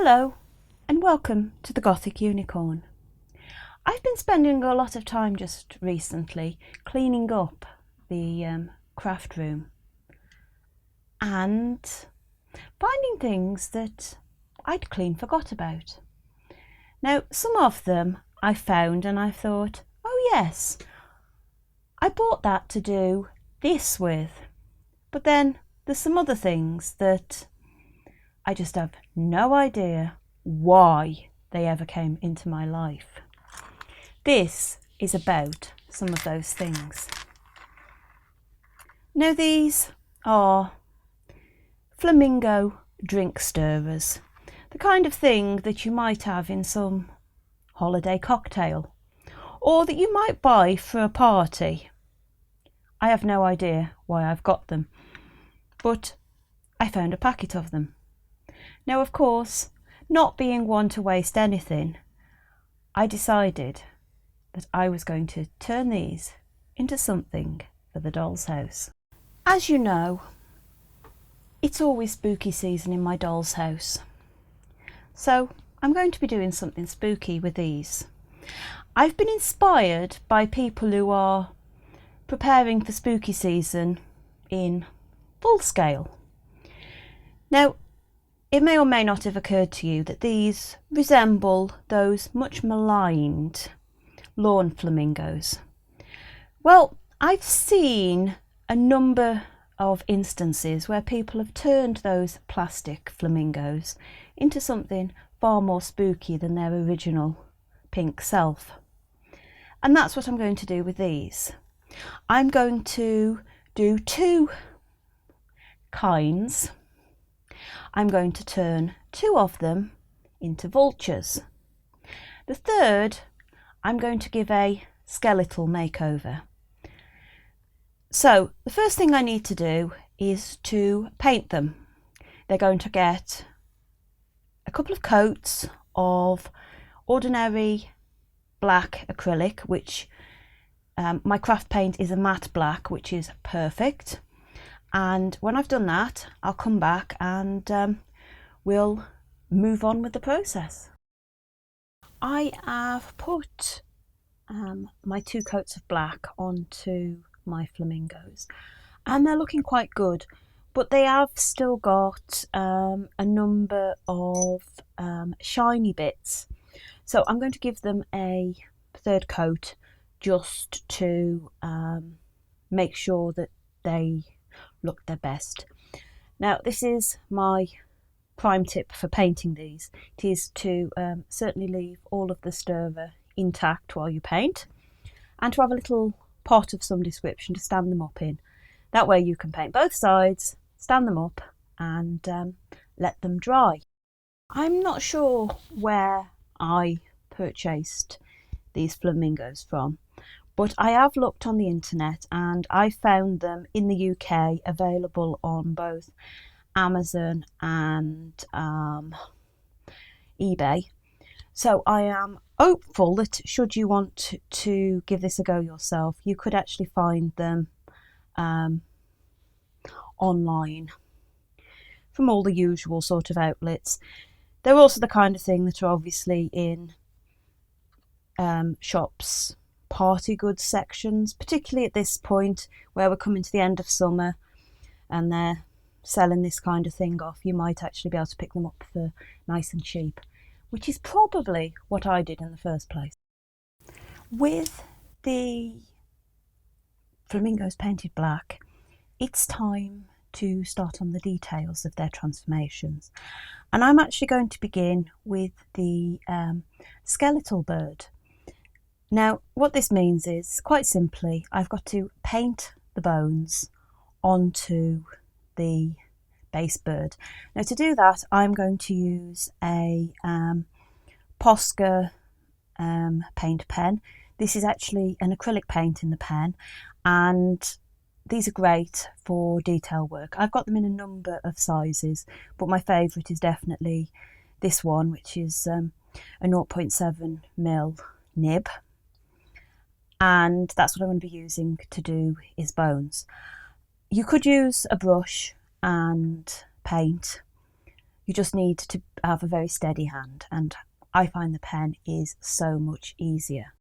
Hello and welcome to the Gothic Unicorn. I've been spending a lot of time just recently cleaning up the craft room and finding things that I'd clean forgot about. Now, some of them I found and I thought, oh yes, I bought that to do this with. But then there's some other things that I just have no idea why they ever came into my life. This is about some of those things. Now, these are Flamingo drink stirrers, the kind of thing that you might have in some holiday cocktail, or that you might buy for a party. I have no idea why I've got them, but I found a packet of them. Now, of course, not being one to waste anything, I decided that I was going to turn these into something for the doll's house. As you know, it's always spooky season in my doll's house. So I'm going to be doing something spooky with these. I've been inspired by people who are preparing for spooky season in full scale. Now, it may or may not have occurred to you that these resemble those much maligned lawn flamingos. Well, I've seen a number of instances where people have turned those plastic flamingos into something far more spooky than their original pink self. And that's what I'm going to do with these. I'm going to do two kinds. I'm going to turn two of them into vultures. The third, I'm going to give a skeletal makeover. So the first thing I need to do is to paint them. They're going to get a couple of coats of ordinary black acrylic, which my craft paint is a matte black, which is perfect. And when I've done that, I'll come back and we'll move on with the process. I have put my two coats of black onto my flamingos and they're looking quite good, but they have still got a number of shiny bits. So I'm going to give them a third coat just to make sure that they look their best. Now, this is my prime tip for painting these. It is to certainly leave all of the stirrer intact while you paint, and to have a little pot of some description to stand them up in. That way you can paint both sides, stand them up and let them dry. I'm not sure where I purchased these flamingos from, but I have looked on the internet and I found them in the UK available on both Amazon and eBay. So I am hopeful that should you want to give this a go yourself, you could actually find them online from all the usual sort of outlets. They're also the kind of thing that are obviously in shops' party goods sections, particularly at this point where we're coming to the end of summer and they're selling this kind of thing off. You might actually be able to pick them up for nice and cheap, which is probably what I did in the first place. With the flamingos painted black, it's time to start on the details of their transformations. And I'm actually going to begin with the skeletal bird. Now, what this means is, quite simply, I've got to paint the bones onto the base bird. Now, to do that, I'm going to use a Posca paint pen. This is actually an acrylic paint in the pen, and these are great for detail work. I've got them in a number of sizes, but my favourite is definitely this one, which is a 0.7mm nib. And that's what I'm going to be using to do his bones. You could use a brush and paint You just need to have a very steady hand, and I find the pen is so much easier.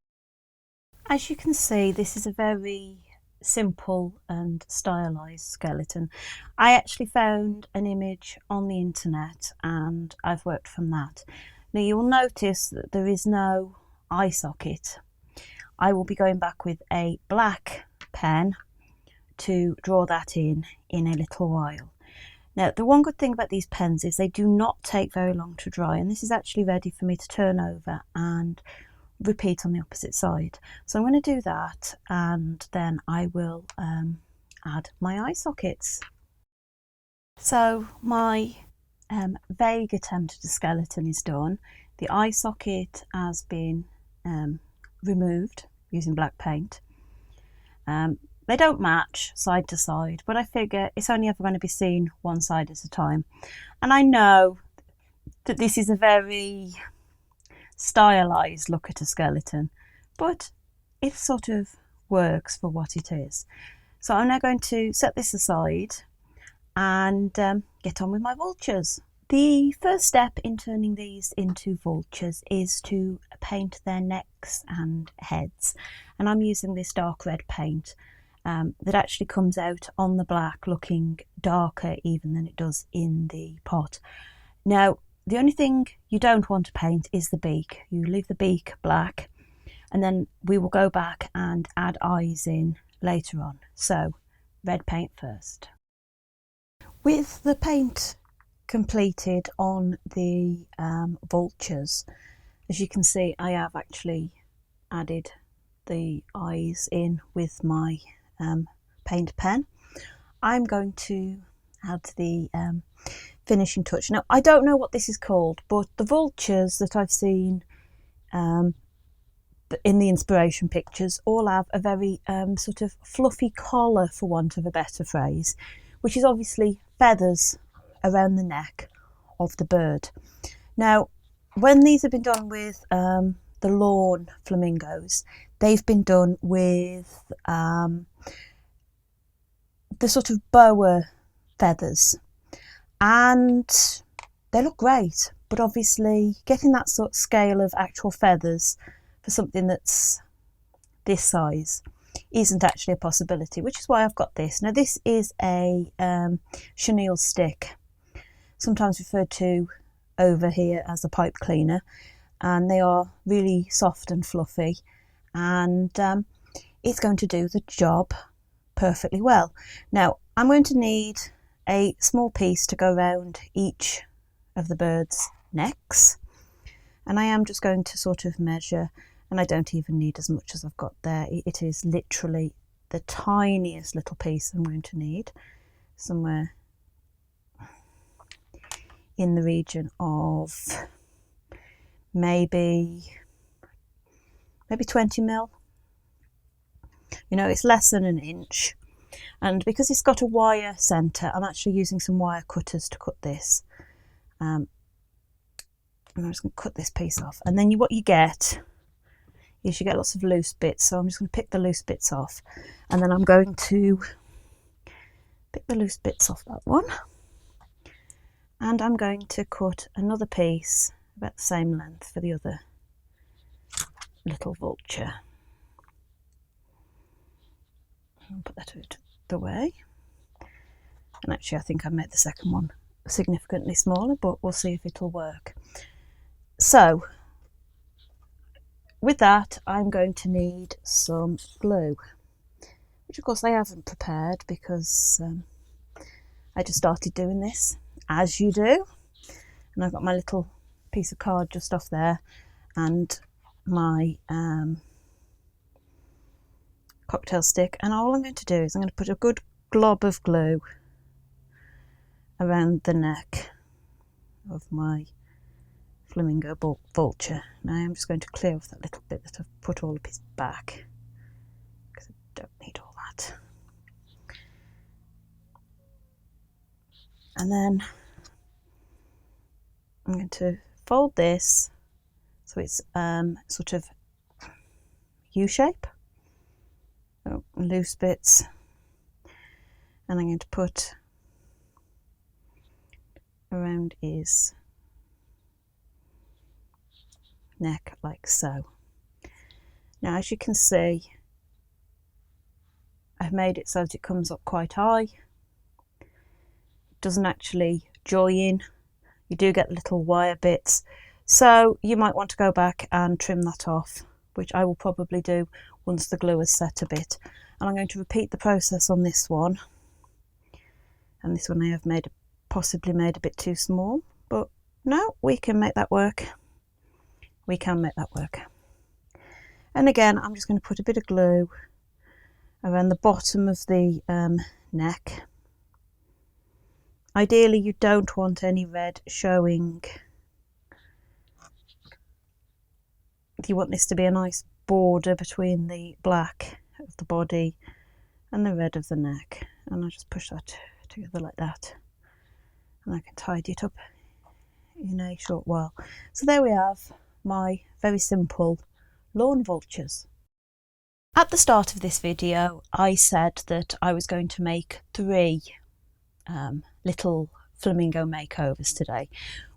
As you can see, this is a very simple and stylized skeleton. I actually found an image on the internet and I've worked from that. Now you'll notice that there is no eye socket. I will be going back with a black pen to draw that in a little while. Now the one good thing about these pens is they do not take very long to dry, and this is actually ready for me to turn over and repeat on the opposite side. So I'm going to do that, and then I will add my eye sockets. So my vague attempt at a skeleton is done. The eye socket has been removed using black paint. They don't match side to side, but I figure it's only ever going to be seen one side at a time. And I know that this is a very stylized look at a skeleton, but it sort of works for what it is. So I'm now going to set this aside and get on with my vultures. The first step in turning these into vultures is to paint their necks and heads, and I'm using this dark red paint that actually comes out on the black looking darker even than it does in the pot. Now the only thing you don't want to paint is the beak. You leave the beak black, and then we will go back and add eyes in later on. So red paint first. With the paint completed on the vultures, as you can see, I have actually added the eyes in with my paint pen. I'm going to add the finishing touch. Now I don't know what this is called, but the vultures that I've seen in the inspiration pictures all have a very sort of fluffy collar, for want of a better phrase, which is obviously feathers around the neck of the bird. Now when these have been done with the lawn flamingos, they've been done with the sort of boa feathers, and they look great, but obviously getting that sort of scale of actual feathers for something that's this size isn't actually a possibility, which is why I've got this. Now this is a chenille stick, sometimes referred to over here as a pipe cleaner, and they are really soft and fluffy, and it's going to do the job perfectly well. Now I'm going to need a small piece to go around each of the birds' necks, and I am just going to sort of measure, and I don't even need as much as I've got there. It is literally the tiniest little piece I'm going to need, somewhere in the region of maybe 20 mil. You know, it's less than an inch. And because it's got a wire centre, I'm actually using some wire cutters to cut this. And I'm just going to cut this piece off. And then what you get is you get lots of loose bits. So I'm just going to pick the loose bits off. And then I'm going to pick the loose bits off that one. And I'm going to cut another piece about the same length for the other little vulture. I'll put that out the way. And actually I think I made the second one significantly smaller, but we'll see if it'll work. So with that I'm going to need some glue, which of course I haven't prepared because I just started doing this, as you do. And I've got my little piece of card just off there and my cocktail stick, and all I'm going to do is I'm going to put a good glob of glue around the neck of my flamingo vulture. Now I'm just going to clear off that little bit that I've put all of his back, because I don't need all that. And then I'm going to fold this so it's sort of U-shape, loose bits, and I'm going to put around his neck like so. Now, as you can see, I've made it so that it comes up quite high. It doesn't actually join. You do get little wire bits, so you might want to go back and trim that off, which I will probably do once the glue has set a bit. And I'm going to repeat the process on this one. And this one I have possibly made a bit too small, but no, we can make that work. We can make that work. And again, I'm just going to put a bit of glue around the bottom of the neck. Ideally, you don't want any red showing. You want this to be a nice border between the black of the body and the red of the neck. And I just push that together like that. And I can tidy it up in a short while. So there we have my very simple lawn vultures. At the start of this video, I said that I was going to make 3 little flamingo makeovers today,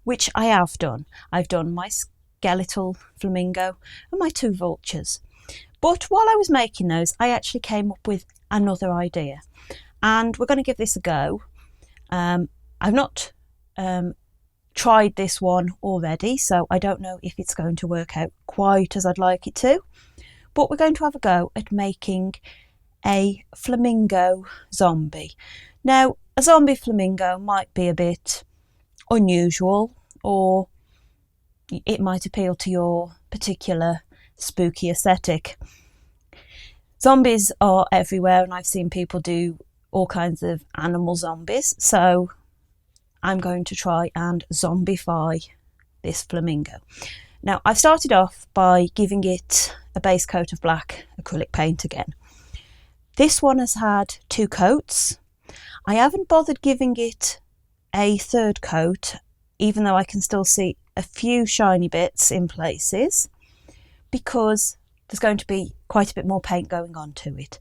which I have done. I've done my skeletal flamingo and my 2 vultures. But while I was making those, I actually came up with another idea, and we're going to give this a go. I've not tried this one already, so I don't know if it's going to work out quite as I'd like it to, but we're going to have a go at making a flamingo zombie. Now, a zombie flamingo might be a bit unusual, or it might appeal to your particular spooky aesthetic. Zombies are everywhere, and I've seen people do all kinds of animal zombies, so I'm going to try and zombify this flamingo. Now, I've started off by giving it a base coat of black acrylic paint again. This one has had 2 coats. I haven't bothered giving it a 3rd coat, even though I can still see a few shiny bits in places, because there's going to be quite a bit more paint going on to it.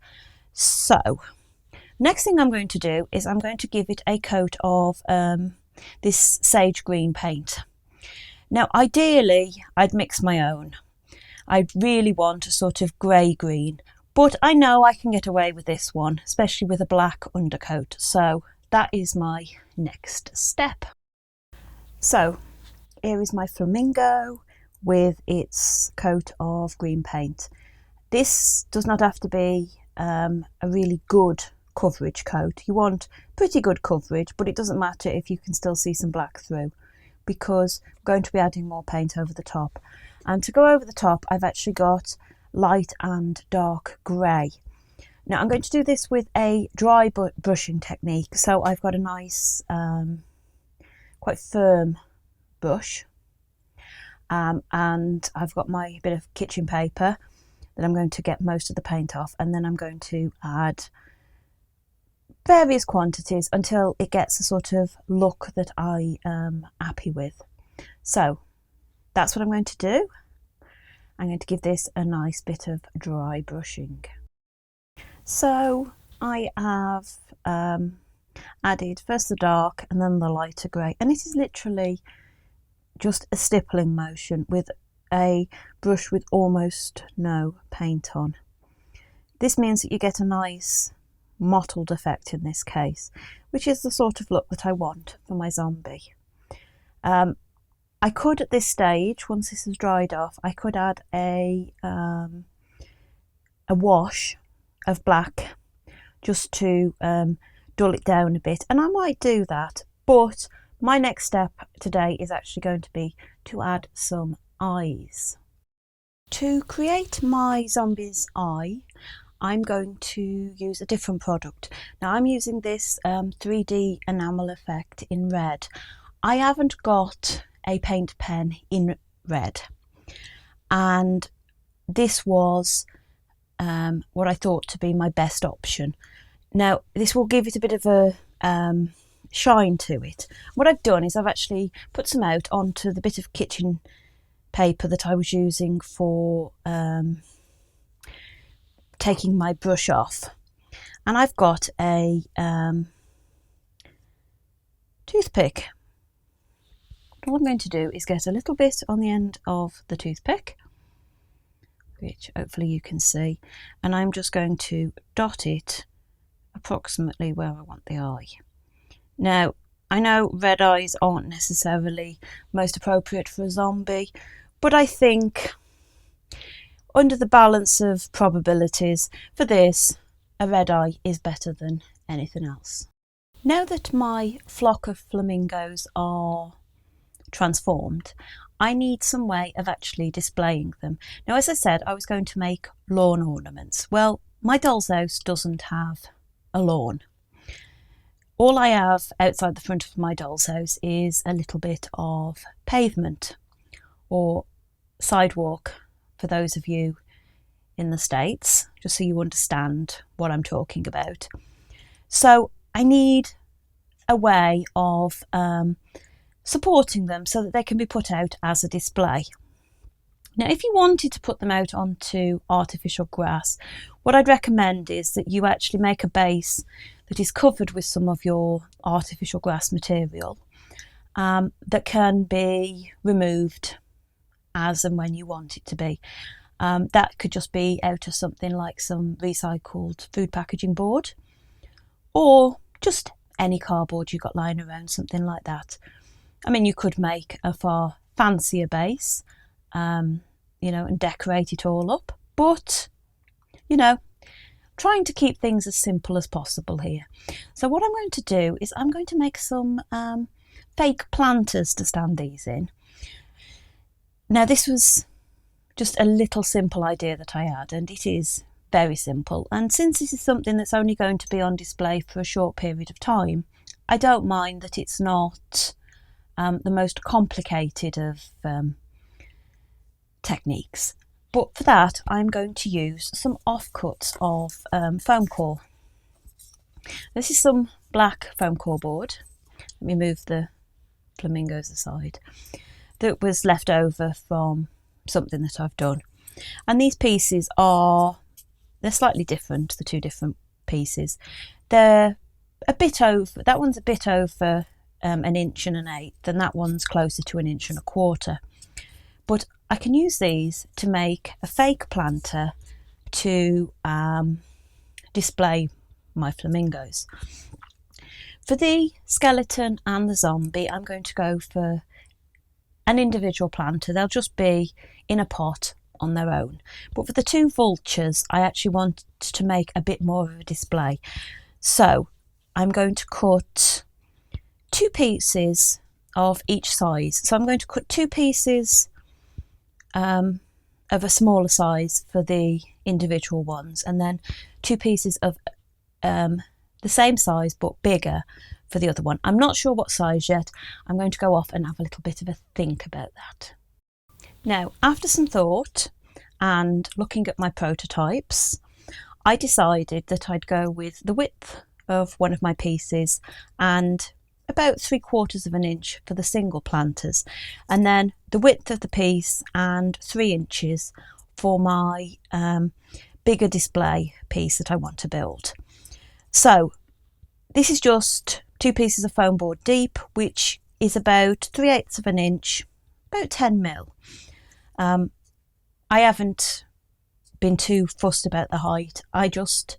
So, next thing I'm going to do is I'm going to give it a coat of this sage green paint. Now, ideally, I'd mix my own. I really want a sort of grey green, but I know I can get away with this one, especially with a black undercoat. So that is my next step. So here is my flamingo with its coat of green paint. This does not have to be a really good coverage coat. You want pretty good coverage, but it doesn't matter if you can still see some black through, because I'm going to be adding more paint over the top. And to go over the top, I've actually got light and dark grey. Now I'm going to do this with a dry brushing technique. So I've got a nice quite firm brush, and I've got my bit of kitchen paper that I'm going to get most of the paint off, and then I'm going to add various quantities until it gets a sort of look that I am happy with. So that's what I'm going to do. I'm going to give this a nice bit of dry brushing. So I have added first the dark and then the lighter grey, and it is literally just a stippling motion with a brush with almost no paint on. This means that you get a nice mottled effect in this case, which is the sort of look that I want for my zombie. I could, at this stage, once this has dried off, I could add a wash of black just to dull it down a bit, and I might do that, but my next step today is actually going to be to add some eyes. To create my zombie's eye, I'm going to use a different product. Now I'm using this 3D enamel effect in red. I haven't got a paint pen in red, and this was what I thought to be my best option. Now this will give it a bit of a shine to it. What I've done is I've actually put some out onto the bit of kitchen paper that I was using for taking my brush off, and I've got a toothpick, All I'm going to do is get a little bit on the end of the toothpick, which hopefully you can see, and I'm just going to dot it approximately where I want the eye. Now, I know red eyes aren't necessarily most appropriate for a zombie, but I think under the balance of probabilities for this, a red eye is better than anything else. Now that my flock of flamingos are transformed, I need some way of actually displaying them. Now, as I said, I was going to make lawn ornaments. Well, my doll's house doesn't have a lawn. All I have outside the front of my doll's house is a little bit of pavement, or sidewalk for those of you in the States, just so you understand what I'm talking about. So I need a way of supporting them so that they can be put out as a display. Now, if you wanted to put them out onto artificial grass, what I'd recommend is that you actually make a base that is covered with some of your artificial grass material that can be removed as and when you want it to be. That could just be out of something like some recycled food packaging board, or just any cardboard you got lying around, something like that. I mean, you could make a far fancier base, and decorate it all up, but trying to keep things as simple as possible here. So what I'm going to do is I'm going to make some fake planters to stand these in. Now, this was just a little simple idea that I had, and it is very simple. And since this is something that's only going to be on display for a short period of time, I don't mind that it's not the most complicated of techniques. But for that, I'm going to use some offcuts of foam core. This is some black foam core board. Let me move the flamingos aside. That was left over from something that I've done. And these pieces they're slightly different, the two different pieces. They're a bit over, that one's a bit over 1 inch and 1/8, and that one's closer to 1 1/4 inch. But I can use these to make a fake planter to display my flamingos. For the skeleton and the zombie, I'm going to go for an individual planter. They'll just be in a pot on their own. But for the two vultures, I actually want to make a bit more of a display. So I'm going to cut 2 pieces of each size. So I'm going to cut 2 pieces of a smaller size for the individual ones, and then 2 pieces of the same size but bigger for the other one. I'm not sure what size yet. I'm going to go off and have a little bit of a think about that. Now, after some thought and looking at my prototypes, I decided that I'd go with the width of one of my pieces and about 3/4 of an inch for the single planters, and then the width of the piece and 3 inches for my bigger display piece that I want to build. So this is just 2 pieces of foam board deep, which is about 3/8 of an inch, about 10 mil. I haven't been too fussed about the height. I just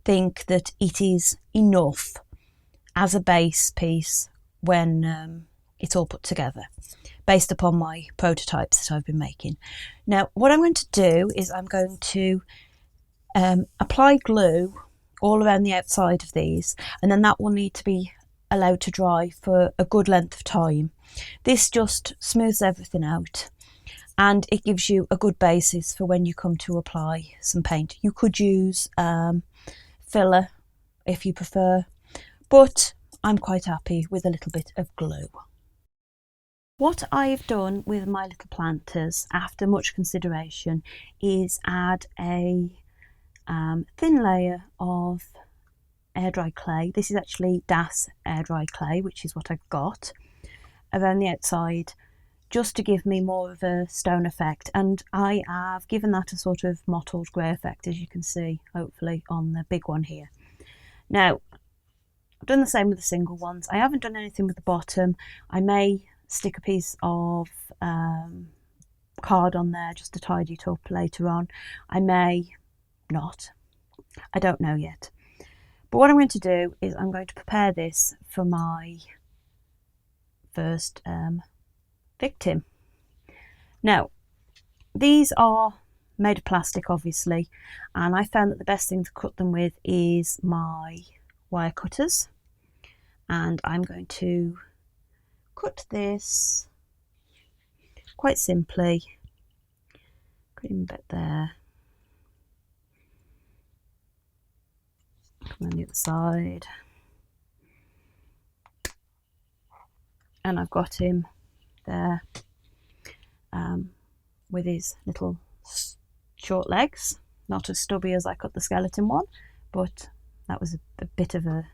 think that it is enough as a base piece when it's all put together, based upon my prototypes that I've been making. Now, what I'm going to do is I'm going to apply glue all around the outside of these, and then that will need to be allowed to dry for a good length of time. This just smooths everything out, and it gives you a good basis for when you come to apply some paint. You could use filler if you prefer, but I'm quite happy with a little bit of glue. What I've done with my little planters after much consideration is add a thin layer of air dry clay. This is actually Das air dry clay, which is what I've got, around the outside, just to give me more of a stone effect. And I have given that a sort of mottled grey effect, as you can see, hopefully, on the big one here. Now, I've done the same with the single ones. I haven't done anything with the bottom. I may stick a piece of card on there just to tidy it up later on. I may not. I don't know yet. But what I'm going to do is I'm going to prepare this for my first victim. Now, these are made of plastic, obviously, and I found that the best thing to cut them with is my wire cutters. And I'm going to cut this quite simply. Cut him a bit there. Come on the other side. And I've got him there with his little short legs. Not as stubby as I cut the skeleton one, but that was a bit of a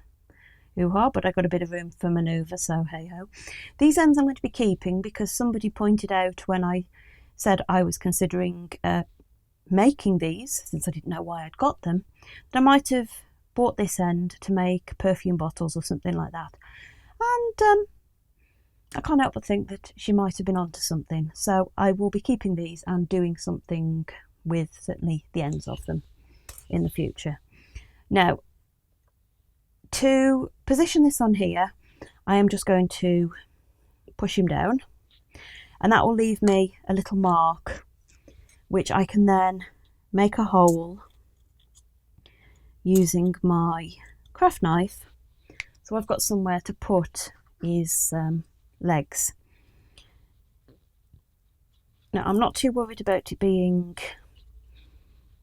hoo-ha, but I got a bit of room for manoeuvre, so hey-ho. These ends I'm going to be keeping because somebody pointed out when I said I was considering making these, since I didn't know why I'd got them, that I might have bought this end to make perfume bottles or something like that. And I can't help but think that she might have been onto something. So I will be keeping these and doing something with certainly the ends of them in the future. Now, to position this on here, I am just going to push him down, and that will leave me a little mark which I can then make a hole using my craft knife. So I've got somewhere to put his legs. Now, I'm not too worried about it being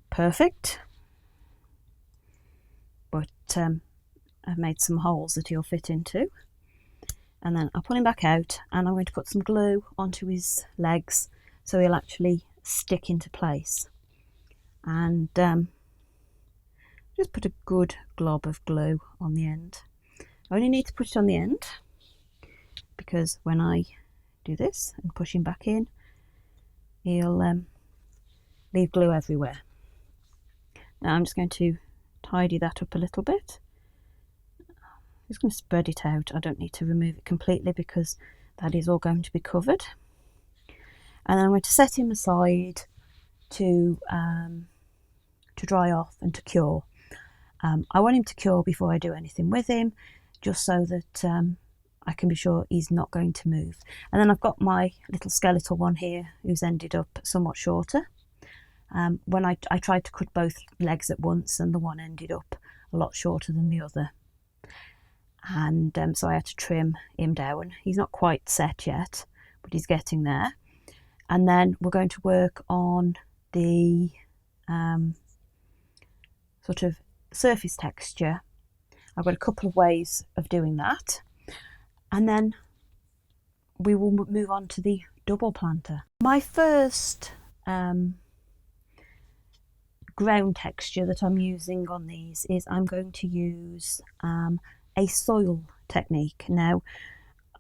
perfect, but I've made some holes that he'll fit into. And then I'll pull him back out, and I'm going to put some glue onto his legs so he'll actually stick into place. And just put a good glob of glue on the end. I only need to put it on the end because when I do this and push him back in, he'll leave glue everywhere. Now I'm just going to tidy that up a little bit. I'm just going to spread it out. I don't need to remove it completely because that is all going to be covered. And then I'm going to set him aside to dry off and to cure. I want him to cure before I do anything with him, just so that I can be sure he's not going to move. And then I've got my little skeletal one here who's ended up somewhat shorter. When I tried to cut both legs at once, and the one ended up a lot shorter than the other. And so I had to trim him down. He's not quite set yet, but he's getting there. And then we're going to work on the sort of surface texture. I've got a couple of ways of doing that. And then we will move on to the double planter. My first ground texture that I'm using on these is I'm going to use a soil technique. Now,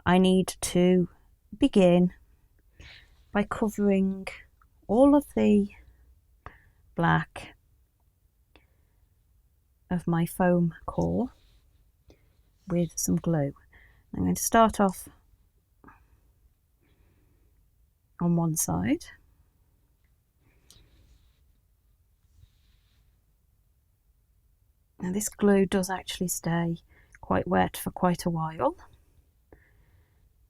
I need to begin by covering all of the black of my foam core with some glue. I'm going to start off on one side. Now this glue does actually stay quite wet for quite a while,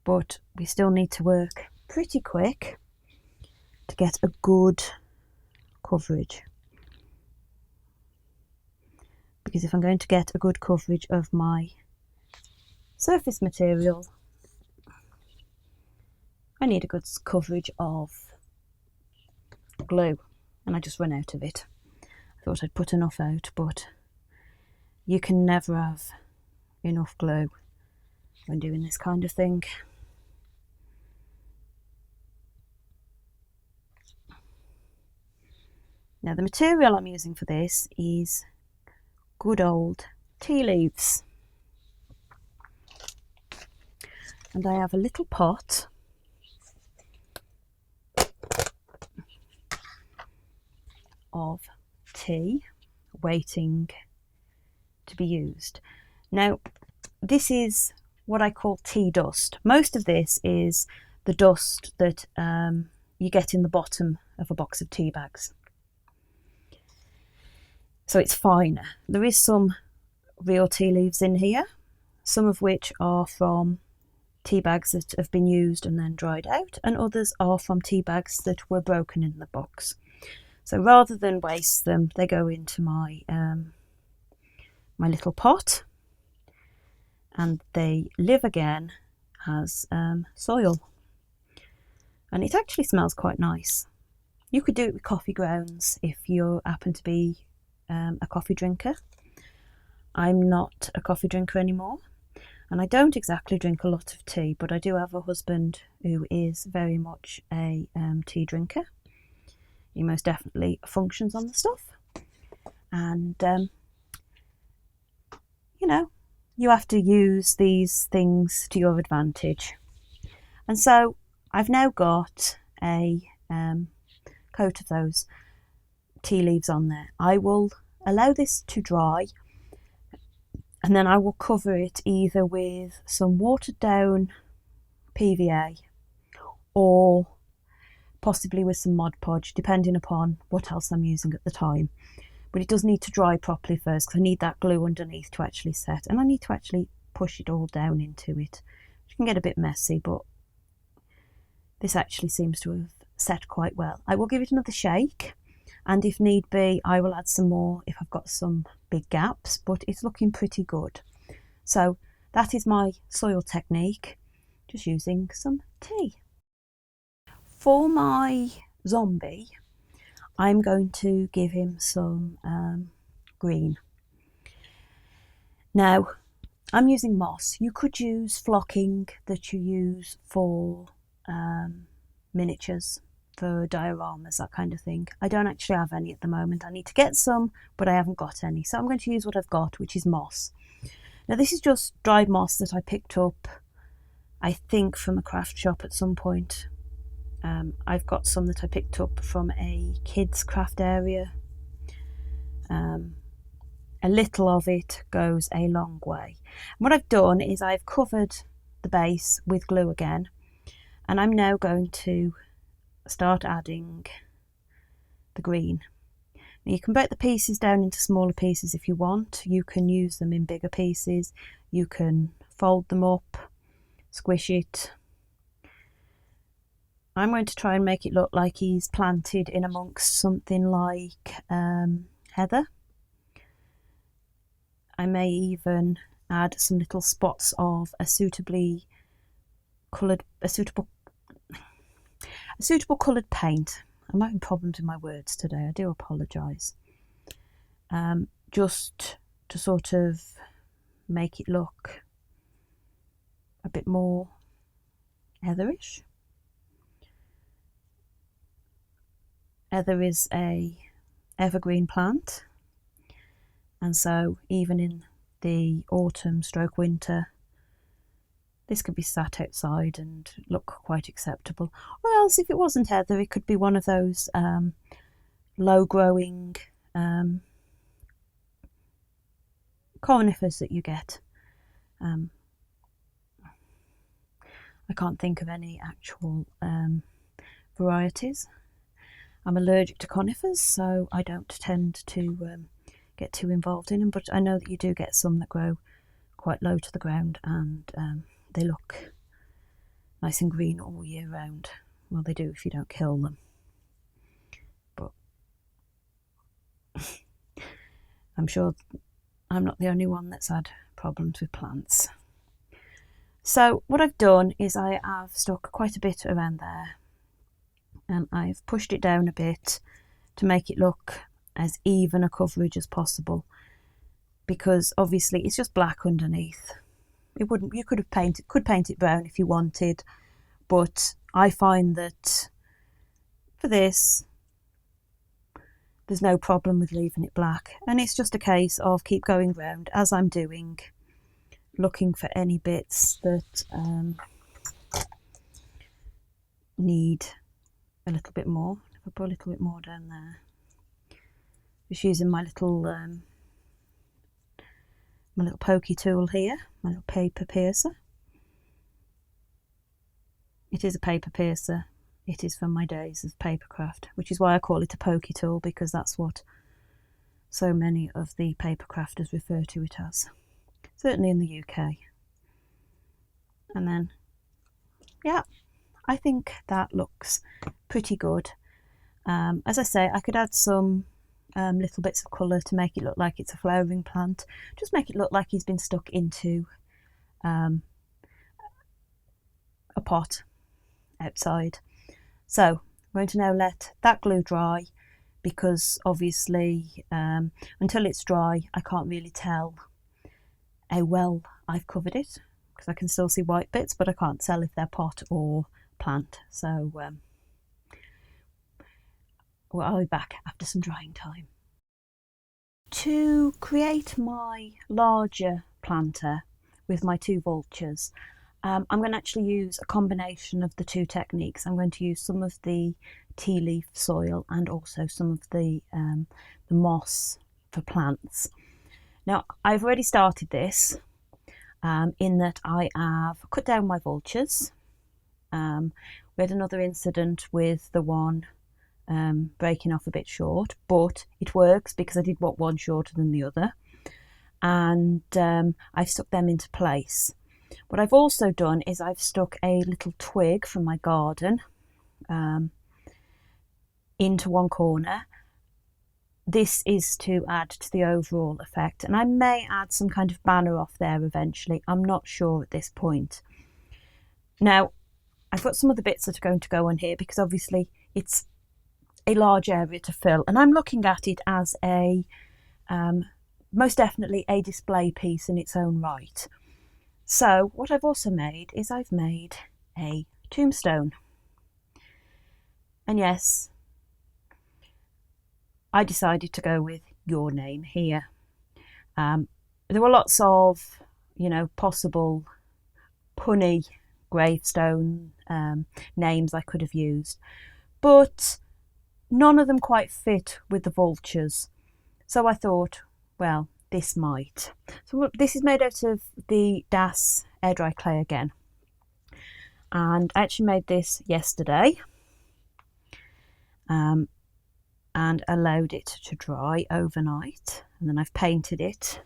but we still need to work pretty quick to get a good coverage. Because if I'm going to get a good coverage of my surface material, I need a good coverage of glue, and I just run out of it. I thought I'd put enough out, but you can never have enough glue when doing this kind of thing. Now the material I'm using for this is good old tea leaves. And I have a little pot of tea waiting to be used. Now, this is what I call tea dust. Most of this is the dust that you get in the bottom of a box of tea bags. So it's finer. There is some real tea leaves in here, some of which are from tea bags that have been used and then dried out, and others are from tea bags that were broken in the box. So rather than waste them, they go into my my little pot, and they live again as soil. And it actually smells quite nice. You could do it with coffee grounds if you happen to be a coffee drinker. I'm not a coffee drinker anymore, and I don't exactly drink a lot of tea, but I do have a husband who is very much a tea drinker. He most definitely functions on the stuff, and you know, you have to use these things to your advantage. And so I've now got a coat of those tea leaves on there. I will allow this to dry, and then I will cover it either with some watered down PVA or possibly with some Mod Podge, depending upon what else I'm using at the time. But it does need to dry properly first, because I need that glue underneath to actually set, and I need to actually push it all down into it, which can get a bit messy, but this actually seems to have set quite well. I will give it another shake, and if need be I will add some more if I've got some big gaps, but it's looking pretty good. So that is my soil technique, just using some tea. For my zombie, I'm going to give him some green. Now, I'm using moss. You could use flocking that you use for miniatures, for dioramas, that kind of thing. I don't actually have any at the moment. I need to get some, but I haven't got any. So I'm going to use what I've got, which is moss. Now, this is just dried moss that I picked up, I think, from a craft shop at some point. I've got some that I picked up from a kids craft area. A little of it goes a long way. And what I've done is I've covered the base with glue again, and I'm now going to start adding the green. Now, you can break the pieces down into smaller pieces if you want. You can use them in bigger pieces. You can fold them up, squish it. I'm going to try and make it look like he's planted in amongst something like heather. I may even add some little spots of a suitable coloured paint. I'm having problems with my words today, I do apologise. Just to sort of make it look a bit more heatherish. Heather is a evergreen plant, and so even in the autumn stroke winter, this could be sat outside and look quite acceptable. Or else, if it wasn't heather, it could be one of those low growing conifers that you get. I can't think of any actual varieties. I'm allergic to conifers, so I don't tend to get too involved in them, but I know that you do get some that grow quite low to the ground, and they look nice and green all year round. Well, they do if you don't kill them. But I'm sure I'm not the only one that's had problems with plants. So what I've done is I have stuck quite a bit around there, and I've pushed it down a bit to make it look as even a coverage as possible, because obviously it's just black underneath. You could paint it brown if you wanted, but I find that for this there's no problem with leaving it black, and it's just a case of keep going round as I'm doing, looking for any bits that need a little bit more. If I put a little bit more down there, just using my little pokey tool here, my little paper piercer. It is a paper piercer. It is from my days of papercraft, which is why I call it a pokey tool, because that's what so many of the paper crafters refer to it as, certainly in the UK. And then, yeah, I think that looks pretty good. As I say, I could add some little bits of colour to make it look like it's a flowering plant, just make it look like he's been stuck into a pot outside. So I'm going to now let that glue dry, because obviously until it's dry I can't really tell how well I've covered it, because I can still see white bits, but I can't tell if they're pot or plant. So well, I'll be back after some drying time. To create my larger planter with my 2 vultures, I'm going to actually use a combination of the 2 techniques. I'm going to use some of the tea leaf soil and also some of the moss for plants. Now, I've already started this in that I have cut down my vultures. We had another incident with the one breaking off a bit short, but it works because I did want one shorter than the other, and I've stuck them into place. What I've also done is I've stuck a little twig from my garden into one corner. This is to add to the overall effect, and I may add some kind of banner off there eventually. I'm not sure at this point. Now, I've got some other bits that are going to go on here, because obviously it's a large area to fill, and I'm looking at it as a most definitely a display piece in its own right. So what I've also made is I've made a tombstone. And yes, I decided to go with your name here. There were lots of, possible punny gravestone names I could have used, but none of them quite fit with the vultures. So I thought, well, this might. So this is made out of the Das air dry clay again. And I actually made this yesterday and allowed it to dry overnight. And then I've painted it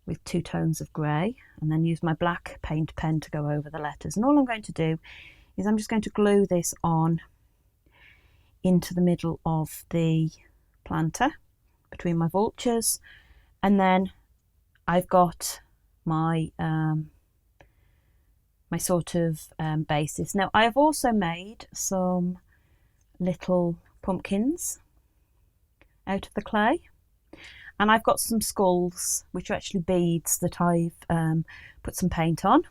with 2 tones of grey, and then used my black paint pen to go over the letters. And all I'm going to do is I'm just going to glue this on into the middle of the planter between my vultures, and then I've got my my sort of basis. Now, I have also made some little pumpkins out of the clay, and I've got some skulls, which are actually beads that I've put some paint on,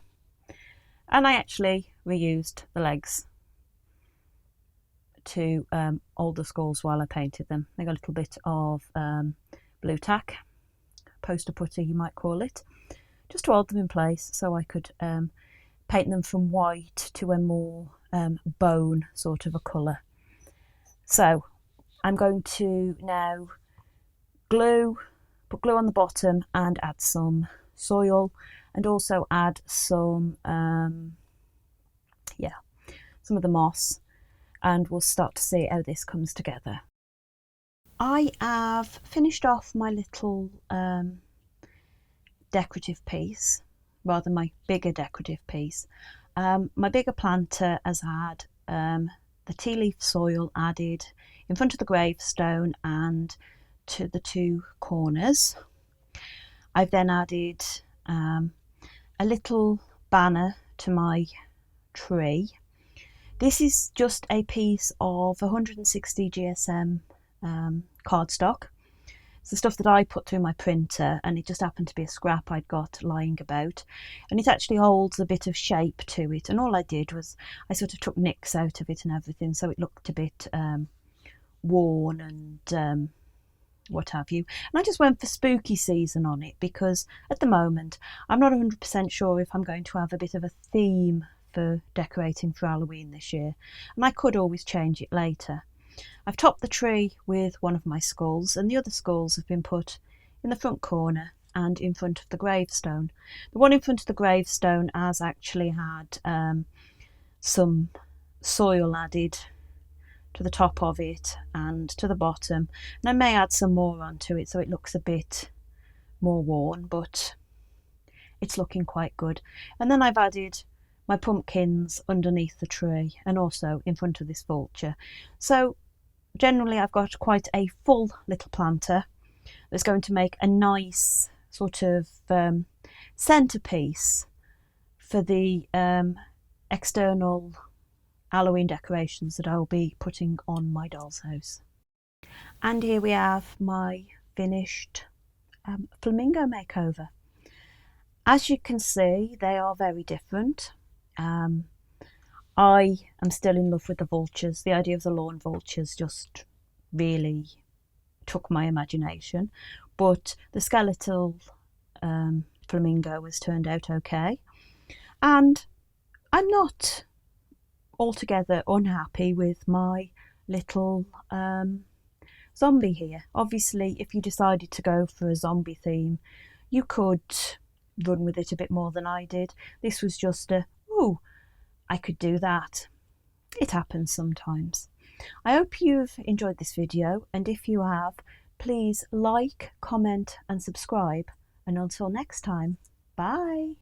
and I actually reused the legs to older skulls while I painted them. They got a little bit of blue tack, poster putty you might call it, just to hold them in place, so I could paint them from white to a more bone sort of a colour. So I'm going to now put glue on the bottom and add some soil, and also add some some of the moss, and we'll start to see how this comes together. I have finished off my little decorative piece, rather my bigger decorative piece. My bigger planter has had the tea leaf soil added in front of the gravestone and to the 2 corners. I've then added a little banner to my tree. This is just a piece of 160 GSM cardstock. It's the stuff that I put through my printer, and it just happened to be a scrap I'd got lying about, and it actually holds a bit of shape to it, and all I did was I sort of took nicks out of it and everything, so it looked a bit worn and what have you. And I just went for spooky season on it, because at the moment I'm not 100% sure if I'm going to have a bit of a theme for decorating for Halloween this year, and I could always change it later. I've topped the tree with one of my skulls, and the other skulls have been put in the front corner and in front of the gravestone. The one in front of the gravestone has actually had some soil added to the top of it and to the bottom, and I may add some more onto it so it looks a bit more worn, but it's looking quite good. And then I've added my pumpkins underneath the tree and also in front of this vulture. So generally I've got quite a full little planter that's going to make a nice sort of centerpiece for the external Halloween decorations that I'll be putting on my doll's house. And here we have my finished flamingo makeover. As you can see, they are very different. I am still in love with the vultures. The idea of the lawn vultures just really took my imagination, but the skeletal flamingo has turned out okay, and I'm not altogether unhappy with my little zombie here. Obviously, if you decided to go for a zombie theme, you could run with it a bit more than I did. This was just ooh, I could do that. It happens sometimes. I hope you've enjoyed this video, and if you have, please like, comment and subscribe, and until next time, bye.